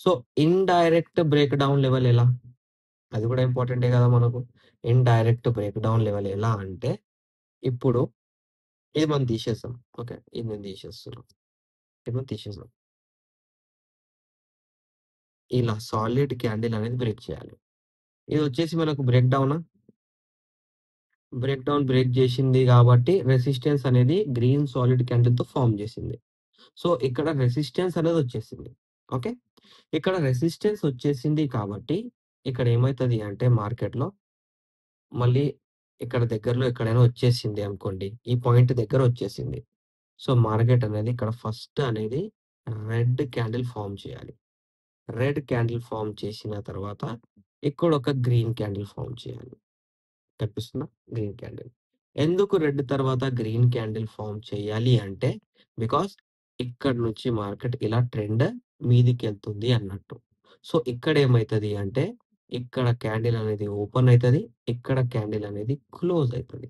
So, indirect break down level ఎలా? అది గూడా ఇంపార్టెంటే గదా మనకు. ఇండైరెక్ట్ బ్రేక్ డౌన్ లెవెల్ ఎలా అంటే, ఇప్పుడు ఇది మనం తీసేసాం. ఓకే. ఇది నేను తీసేస్తున్నా. ఇది మనం తీసేసాం. ఇలా సాలిడ్ క్యాండిల్ అనేది బ్రేక్ చేయాలి. ఇదొచ్చేసి మనకు బ్రేక్ డౌనా? బ్రేక్ డౌన్ బ్రేక్ జేసింది గాబట్టి, రెసిస్టెన్స్ అనేది గ్రీన్ సాలిడ్ క్యాండిల్‌తో ఫార్మ్ జేసింది. సో, ఇక్కడ రెసిస్టెన్స్ అనేదొచ్చేసింది. ఓకే. ఇక్కడ రెసిస్టెన్స్ ఒచ్చేసింది కాబట్టి, ఇక్కడ ఏమైతది అంటే మార్కెట్‌లో మళ్ళీ ఇక్కడ దగ్గరలో ఎక్కడైనా ఒచ్చేసింది అనుకోండి. ఈ పాయింట్ దగ్గర ఒచ్చేసింది. సో, మార్కెట్ అనేది ఇక్కడ ఫస్ట్ అనేది రెడ్ క్యాండిల్ ఫార్మ్ చేయాలి. రెడ్ క్యాండిల్ ఫార్మ్ చేసిన తర్వాత ఇక్కడొక గ్రీన్ క్యాండిల్ ఫార్మ్ చేయాలి. కనిపిస్తుందా? Green candle. ఎందుకు రెడ్ తర్వాత గ్రీన్ క్యాండిల్ ఫార్మ్ చేయాలి అంటే, బికాస్ ఇక్కడి నుంచి మార్కెట్ ఇలా ట్రెండ్ మీదికెళ్తుంది అన్నట్టు. సో, ఇక్కడేమైతది అంటే, ఇక్కడ క్యాండిల్ అనేది ఓపెన్ అయితది. ఇక్కడ క్యాండిల్ అనేది క్లోజ్ అయితది.